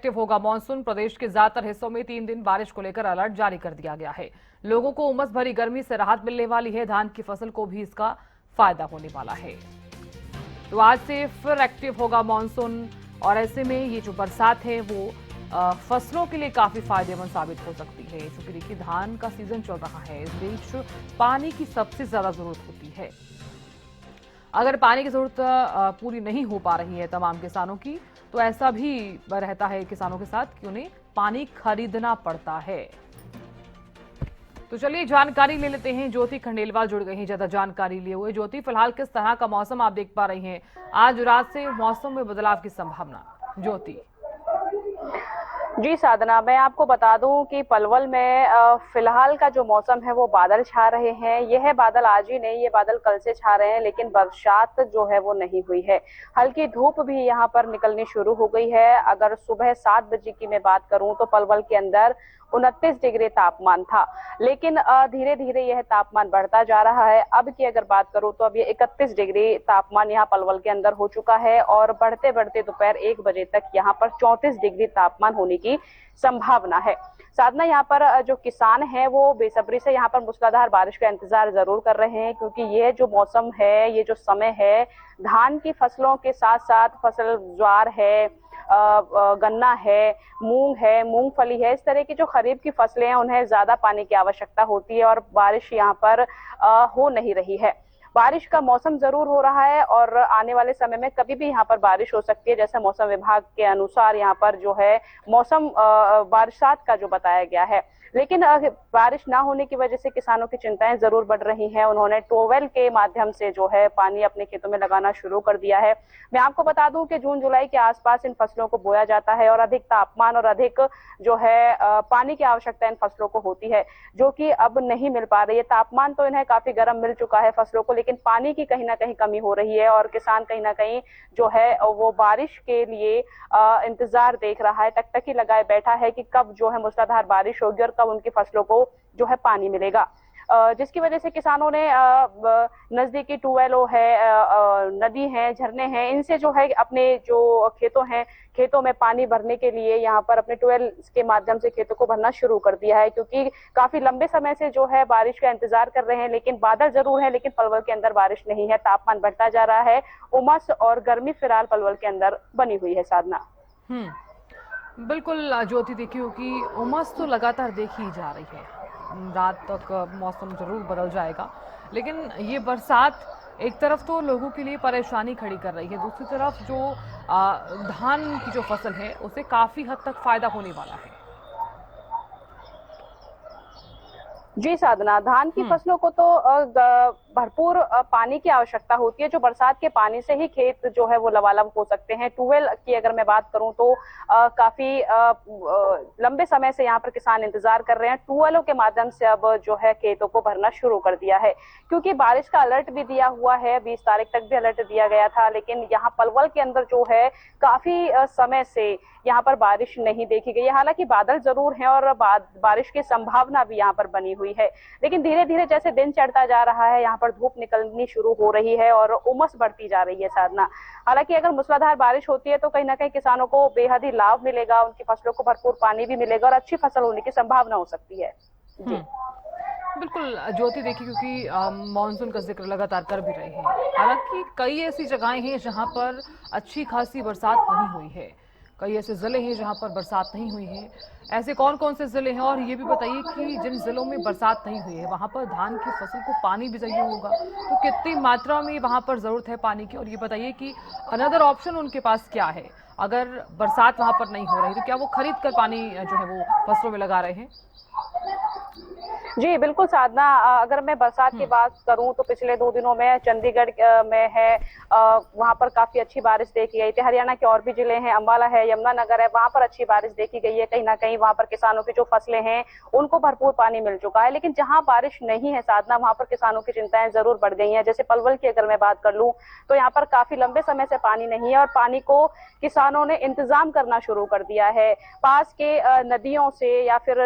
Active होगा monsoon. प्रदेश के ज्यादातर हिस्सों में 3 दिन बारिश को लेकर अलर्ट जारी कर दिया गया है। लोगों को उमस भरी गर्मी से राहत मिलने वाली है। धान की फसल को भी इसका फायदा होने वाला है। तो आज से फिर एक्टिव होगा मानसून और ऐसे में ये जो बरसात है वो फसलों के लिए काफी फायदेमंद साबित हो सकती है, क्योंकि देखिए धान का सीजन चल रहा है। इस बीच पानी की सबसे ज्यादा जरूरत होती है। अगर पानी की जरूरत पूरी नहीं हो पा रही है तमाम किसानों की, तो ऐसा भी रहता है किसानों के साथ कि उन्हें पानी खरीदना पड़ता है। तो चलिए जानकारी ले लेते हैं। ज्योति खंडेलवाल जुड़ गई हैं ज्यादा जानकारी लिए हुए। ज्योति, फिलहाल किस तरह का मौसम आप देख पा रही हैं? आज रात से मौसम में बदलाव की संभावना। ज्योति। जी साधना, मैं आपको बता दूं कि पलवल में फिलहाल का जो मौसम है वो बादल छा रहे हैं। यह बादल आज ही नहीं, ये बादल कल से छा रहे हैं, लेकिन बरसात जो है वो नहीं हुई है। हल्की धूप भी यहाँ पर निकलनी शुरू हो गई है। अगर सुबह 7 बजे की मैं बात करूं तो पलवल के अंदर 29 डिग्री तापमान था, लेकिन धीरे धीरे यह तापमान बढ़ता जा रहा है। अब की अगर बात करूं तो अब ये 31 डिग्री तापमान यहाँ पलवल के अंदर हो चुका है और बढ़ते बढ़ते दोपहर 1 बजे तक यहाँ पर 34 डिग्री तापमान होने की संभावना है। साधना, यहाँ पर जो किसान हैं वो बेसब्री से यहाँ पर मूसलाधार बारिश का इंतजार जरूर कर रहे हैं, क्योंकि ये जो मौसम है, ये जो समय है, धान की फसलों के साथ साथ फसल ज्वार है, गन्ना है, मूंग है, मूंगफली है, इस तरह की जो खरीफ की फसलें हैं उन्हें ज्यादा पानी की आवश्यकता होती है और बारिश यहाँ पर हो नहीं रही है। बारिश का मौसम जरूर हो रहा है और आने वाले समय में कभी भी यहाँ पर बारिश हो सकती है, जैसे मौसम विभाग के अनुसार यहाँ पर जो है मौसम बरसात का जो बताया गया है। लेकिन बारिश ना होने की वजह से किसानों की चिंताएं जरूर बढ़ रही हैं। उन्होंने ट्यूबवेल के माध्यम से जो है पानी अपने खेतों में लगाना शुरू कर दिया है। मैं आपको बता दूं कि जून जुलाई के आसपास इन फसलों को बोया जाता है और अधिक तापमान और अधिक जो है पानी की आवश्यकता इन फसलों को होती है, जो कि अब नहीं मिल पा रही है। तापमान तो इन्हें काफी गर्म मिल चुका है फसलों को, लेकिन पानी की कहीं ना कहीं कमी हो रही है और किसान कहीं ना कहीं जो है वो बारिश के लिए इंतजार देख रहा है, टकटकी लगाए बैठा है कि कब जो है मूसलाधार बारिश होगी और कब उनकी फसलों को जो है पानी मिलेगा। जिसकी वजह से किसानों ने नजदीकी ट्यूबवेलों है, नदी है, झरने हैं, इनसे जो है अपने जो खेतों में पानी भरने के लिए यहाँ पर अपने ट्यूबवेल के माध्यम से खेतों को भरना शुरू कर दिया है, क्योंकि काफी लंबे समय से जो है बारिश का इंतजार कर रहे हैं। लेकिन बादल जरूर है, लेकिन पलवल के अंदर बारिश नहीं है। तापमान बढ़ता जा रहा है। उमस और गर्मी फिलहाल पलवल के अंदर बनी हुई है साधना। बिल्कुल ज्योति, देखिए कि उमस तो लगातार देखी ही जा रही है। रात तक मौसम जरूर बदल जाएगा, लेकिन ये बरसात एक तरफ तो लोगों के लिए परेशानी खड़ी कर रही है, दूसरी तरफ जो धान की जो फसल है उसे काफी हद तक फायदा होने वाला है। जी साधना, धान की फसलों को तो भरपूर पानी की आवश्यकता होती है। जो बरसात के पानी से ही खेत जो है वो लबालब हो सकते हैं। ट्यूबवेल की अगर मैं बात करूं तो काफी लंबे समय से यहाँ पर किसान इंतजार कर रहे हैं। ट्यूबवेलों के माध्यम से अब जो है खेतों को भरना शुरू कर दिया है, क्योंकि बारिश का अलर्ट भी दिया हुआ है। 20 तारीख तक भी अलर्ट दिया गया था, लेकिन यहाँ पलवल के अंदर जो है काफी समय से यहाँ पर बारिश नहीं देखी गई है। हालांकि बादल जरूर हैं और बारिश की संभावना भी यहाँ पर बनी हुई है, लेकिन धीरे धीरे जैसे दिन चढ़ता जा रहा है यहाँ पर धूप निकलनी शुरू हो रही है और उमस बढ़ती जा रही है साधना। हालांकि अगर मूसलाधार बारिश होती है तो कहीं ना कहीं किसानों को बेहद ही लाभ मिलेगा, उनकी फसलों को भरपूर पानी भी मिलेगा और अच्छी फसल होने की संभावना हो सकती है। जी बिल्कुल ज्योति, देखिए क्योंकि मानसून का जिक्र लगातार कर भी रहे हैं। हालांकि कई ऐसी जगहें हैं जहां पर अच्छी खासी बरसात नहीं हुई है, कई ऐसे जिले हैं जहां पर बरसात नहीं हुई है। ऐसे कौन कौन से जिले हैं, और ये भी बताइए कि जिन जिलों में बरसात नहीं हुई है वहां पर धान की फसल को पानी भी चाहिए होगा, तो कितनी मात्रा में वहां पर जरूरत है पानी की? और ये बताइए कि अनदर ऑप्शन उनके पास क्या है अगर बरसात वहां पर नहीं हो रही, तो क्या वो खरीद कर पानी जो है वो फसलों में लगा रहे हैं? जी बिल्कुल साधना, अगर मैं बरसात की बात करूं तो पिछले 2 दिनों में चंडीगढ़ में है, वहां पर काफी अच्छी बारिश देखी गई थी। हरियाणा के और भी जिले हैं, अंबाला है, यमुनानगर है, वहां पर अच्छी बारिश देखी गई है। कहीं ना कहीं वहां पर किसानों की जो फसलें हैं उनको भरपूर पानी मिल चुका है। लेकिन जहां बारिश नहीं है साधना, वहां पर किसानों की चिंताएं जरूर बढ़ गई हैं। जैसे पलवल की अगर मैं बात कर लूं तो यहाँ पर काफी लंबे समय से पानी नहीं है और पानी को किसानों ने इंतजाम करना शुरू कर दिया है। पास के नदियों से या फिर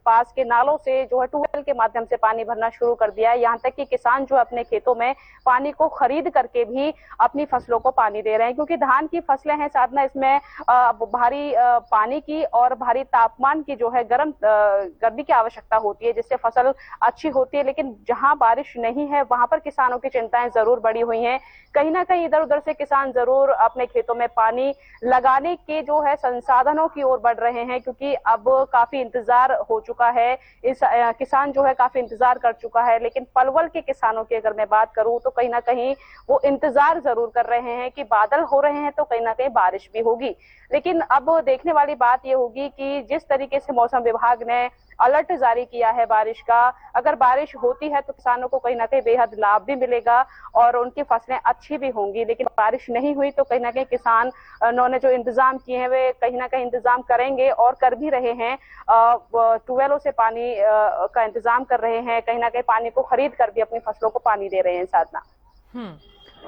पास के नालों से जो है ट्यूबवेल के माध्यम से पानी भरना शुरू कर दिया है। यहाँ तक कि किसान जो अपने खेतों में पानी को खरीद करके भी अपनी फसलों को पानी दे रहे हैं, क्योंकि धान की फसलें हैं साधना, इसमें भारी पानी की और भारी तापमान की जो है गर्मी की आवश्यकता होती है, जिससे फसल अच्छी होती है। लेकिन जहां बारिश नहीं है वहां पर किसानों की चिंताएं जरूर बढ़ी हुई हैं। कहीं ना कहीं इधर उधर से किसान जरूर अपने खेतों में पानी लगाने के जो है संसाधनों की ओर बढ़ रहे हैं, क्योंकि अब काफी इंतजार हो चुका है। इस किसान जो है काफी इंतजार कर चुका है। लेकिन पलवल के किसानों की अगर मैं बात करूं तो कहीं ना कहीं वो इंतजार जरूर कर रहे हैं कि बादल हो रहे हैं तो कहीं ना कहीं बारिश भी होगी। लेकिन अब देखने वाली बात यह होगी कि जिस तरीके से मौसम विभाग ने अलर्ट जारी किया है बारिश का, अगर बारिश होती है तो किसानों को कहीं ना कहीं बेहद लाभ भी मिलेगा और उनकी फसलें अच्छी भी होंगी। लेकिन बारिश नहीं हुई तो कहीं ना कहीं किसान उन्होंने जो इंतजाम किए हैं वे कहीं ना कहीं इंतजाम करेंगे और कर भी रहे हैं। ट्यूबवेलों से पानी का इंतजाम कर रहे हैं, कहीं ना कहीं पानी को खरीद कर भी अपनी फसलों को पानी दे रहे हैं। साधना,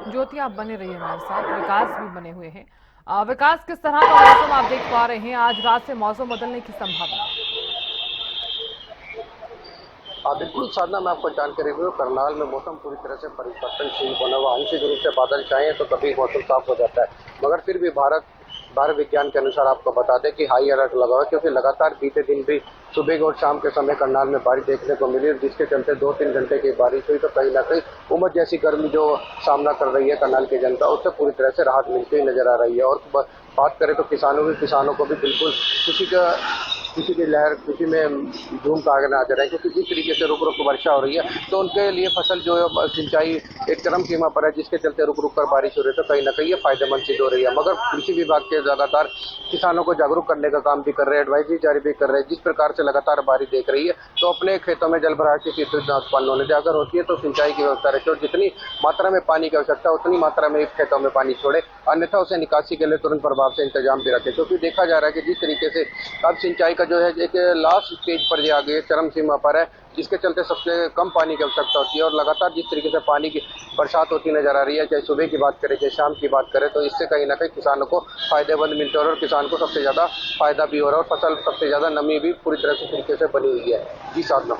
ज्योति आप बने रहिए हमारे साथ, विकास भी बने हुए हैं। विकास, किस तरह का मौसम आप देख पा रहे हैं? आज रात से मौसम बदलने की संभावना? बिल्कुल साधना, मैं आपको जानकारी दूं, करनाल में मौसम पूरी तरह से परिवर्तनशील बना हुआ। आंशिक रूप से बादल छाए तो कभी मौसम साफ हो जाता है, मगर फिर भी भारत विज्ञान के अनुसार आपको बता दें कि हाई अलर्ट लगा हुआ है, क्योंकि लगातार बीते दिन भी सुबह और शाम के समय करनाल में बारिश देखने को मिली, जिसके चलते 2-3 घंटे की बारिश हुई तो कहीं ना कहीं उमस जैसी गर्मी जो सामना कर रही है करनाल की जनता, उससे पूरी तरह से राहत मिलती हुई नजर आ रही है। और बात करें तो किसानों को भी बिल्कुल खुशी की लहर, खुशी में धूम का आगे आ जा रहा है, क्योंकि जिस तरीके से रुक रुक वर्षा हो रही है तो उनके लिए फसल जो है सिंचाई एक चरम सीमा पर है, जिसके चलते रुक रुक कर बारिश हो रही है तो कहीं ना कहीं ये फायदेमंद सिद्ध हो रही है। मगर कृषि विभाग के लगातार किसानों को जागरूक करने का काम भी कर रहे हैं, एडवाइजरी जारी भी कर रहे हैं। जिस प्रकार से लगातार बारिश देख रही है तो अपने खेतों में जल भराव की स्थिति उत्पन्न होने से अगर होती है तो सिंचाई की व्यवस्था रखे और जितनी मात्रा में पानी की आवश्यकता उतनी मात्रा में खेतों में पानी छोड़े, अन्यथा उसे निकासी के लिए तुरंत प्रभाव से इंतजाम भी रखे। क्योंकि देखा जा रहा है कि जिस तरीके से अब सिंचाई का जो है एक लास्ट स्टेज पर आ गई, चरम सीमा पर है, जिसके चलते सबसे कम पानी की आवश्यकता होती है। और लगातार जिस तरीके से पानी की बरसात होती नजर आ रही है, चाहे सुबह की बात करें चाहे शाम की बात करें, तो इससे कहीं ना कहीं किसानों को फायदेमंद मिलता है और किसान को सबसे ज्यादा फायदा भी हो रहा है और फसल सबसे ज्यादा नमी भी पूरी तरह से तरीके से बनी हुई है। जी साधना।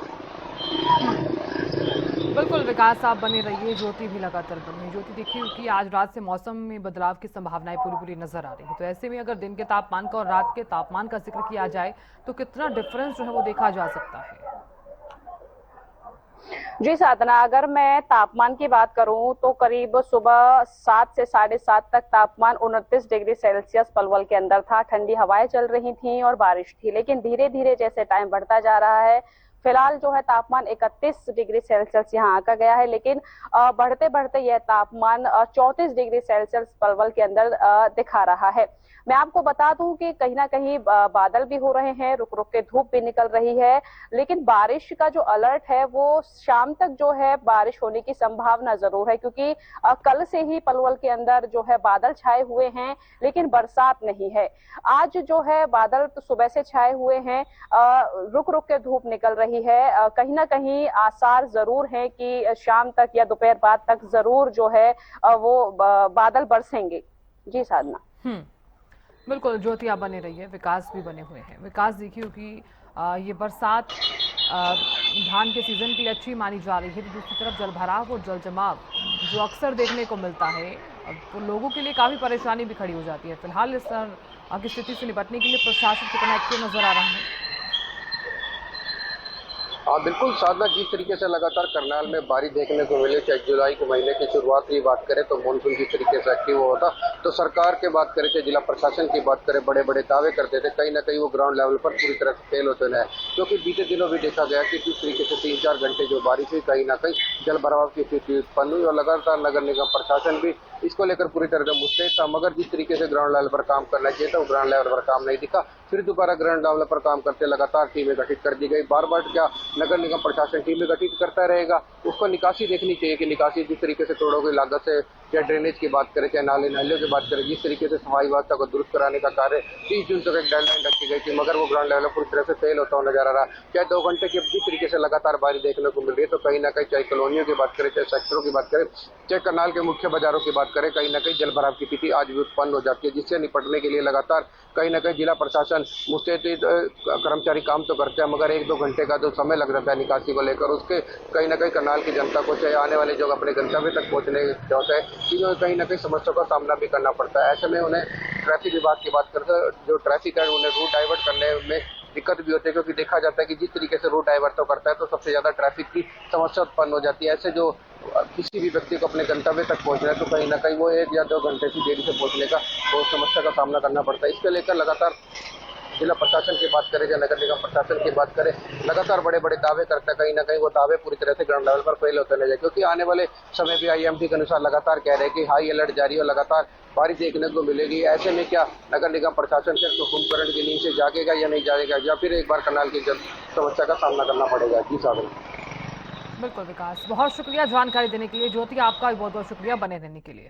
बिल्कुल विकास, आप बने रहिए, ज्योति भी लगातार बनी है। ज्योति, देखिए कि आज रात से मौसम में बदलाव की संभावनाएं पूरी नजर आ रही है, तो ऐसे में अगर दिन के तापमान का और रात के तापमान का जिक्र किया जाए तो कितना डिफरेंस जो है वो देखा जा सकता है? जी साधना, अगर मैं तापमान की बात करूं तो करीब सुबह 7 से 7:30 तक तापमान 29 डिग्री सेल्सियस पलवल के अंदर था। ठंडी हवाएं चल रही थी और बारिश थी। लेकिन धीरे धीरे जैसे टाइम बढ़ता जा रहा है, फिलहाल जो है तापमान 31 डिग्री सेल्सियस यहाँ आका गया है। लेकिन बढ़ते बढ़ते यह तापमान 34 डिग्री सेल्सियस पलवल के अंदर दिखा रहा है। मैं आपको बता दूं कि कहीं ना कहीं बादल भी हो रहे हैं, रुक रुक के धूप भी निकल रही है। लेकिन बारिश का जो अलर्ट है वो शाम तक जो है बारिश होने की संभावना जरूर है, क्योंकि कल से ही पलवल के अंदर जो है बादल छाए हुए हैं लेकिन बरसात नहीं है। आज जो है बादल तो सुबह से छाए हुए हैं, रुक रुक के धूप निकल रही है। कहीं ना कहीं आसार जरूर है कि शाम तक या दोपहर बाद तक जरूर जो है वो बादल बरसेंगे। जी साधना। बिल्कुल ज्योति, आप बने रहिए, विकास भी बने हुए हैं। विकास, देखिए कि ये बरसात धान के सीजन के लिए अच्छी मानी जा रही है, तो दूसरी तरफ जलभराव और जल जमाव जो अक्सर देखने को मिलता है तो लोगों के लिए काफी परेशानी भी खड़ी हो जाती है। फिलहाल इस तरह की स्थिति से निपटने के लिए प्रशासन कितना एक्टिव नजर आ रहा है? बिल्कुल साधना, जिस तरीके से लगातार करनाल में बारिश देखने को मिले, चाहे जुलाई के महीने की शुरुआत की बात करें तो मानसून जिस तरीके से एक्टिव हुआ था, तो सरकार की बात करें चाहे जिला प्रशासन की बात करें, बड़े बड़े दावे करते थे, कहीं ना कहीं वो ग्राउंड लेवल पर पूरी तरह से फेल होते हैं। क्योंकि बीते दिनों भी देखा गया कि जिस तरीके से 3-4 घंटे जो बारिश हुई, कहीं ना कहीं जल भराव की स्थिति उत्पन्न हुई और लगातार नगर निगम प्रशासन भी इसको लेकर पूरी तरह से मुस्तैद था। मगर जिस तरीके से ग्राउंड लेवल पर काम करना चाहिए था वो ग्राउंड लेवल पर काम नहीं दिखा। फिर दोबारा ग्राउंड लेवल पर काम करते लगातार टीमें गठित कर दी गई। बार बार क्या नगर निगम प्रशासन टीमें गठित करता रहेगा? उसको निकासी देखनी चाहिए कि निकासी जिस तरीके से करोड़ों की लागत से चाहे ड्रेनेज की बात करें, चाहे नाले नालियों की बात करें, जिस तरीके से सफाई व्यवस्था को दुरुस्त कराने का कार्य 30 जून तक एक डेडलाइन रखी गई थी, मगर वो ग्राउंड लेवल पूरी तरह से फेल होता हुआ नजर आ रहा। चाहे 2 घंटे की जिस तरीके से लगातार बारिश देखने को मिल रही है, तो कहीं ना कहीं चाहे कॉलोनियों की बात करें, चाहे सेक्टरों की बात करें, चाहे करनाल के मुख्य बाजारों की बात करें, कहीं ना कहीं जल भराव की स्थिति आज भी उत्पन्न हो जाती है, जिससे निपटने के लिए लगातार कहीं ना कहीं जिला प्रशासन मुस्तैद कर्मचारी काम तो करते हैं, मगर 1-2 घंटे का जो समय लग जाता है निकासी को लेकर, उसके कहीं ना कहीं करनाल की जनता को, चाहे आने वाले जो अपने गंतव्य तक पहुंचने होता है, तीनों कहीं ना कहीं समस्या का सामना भी करना पड़ता है। ऐसे में उन्हें ट्रैफिक विभाग की बात करते हैं, जो ट्रैफिक है उन्हें रूट डाइवर्ट करने में दिक्कत भी होती है, क्योंकि देखा जाता है कि जिस तरीके से रूट डाइवर्ट तो करता है तो सबसे ज्यादा ट्रैफिक की समस्या उत्पन्न हो जाती है। ऐसे जो किसी भी व्यक्ति को अपने गंतव्य तक पहुंचना है, तो कहीं ना कहीं वो 1 या 2 घंटे की देरी से पहुंचने का वो समस्या का सामना करना पड़ता है। इसके लेकर लगातार जिला प्रशासन की बात करें या नगर निगम प्रशासन की बात करें, लगातार बड़े बड़े दावे करता है, कहीं ना कहीं वो दावे पूरी तरह से ग्राउंड लेवल पर फेल होते नजर, क्योंकि आने वाले समय भी IMD के अनुसार लगातार कह रहे हैं कि हाई अलर्ट जारी और लगातार बारिश देखने को मिलेगी। ऐसे में क्या नगर निगम प्रशासन से कुंभकर्ण की नींद से जागेगा या नहीं जागेगा, या फिर एक बार करनाल की जल समस्या का सामना करना पड़ेगा। जी साधन। बिल्कुल विकास, बहुत शुक्रिया जानकारी देने के लिए। ज्योति, आपका भी बहुत बहुत शुक्रिया बने रहने के लिए।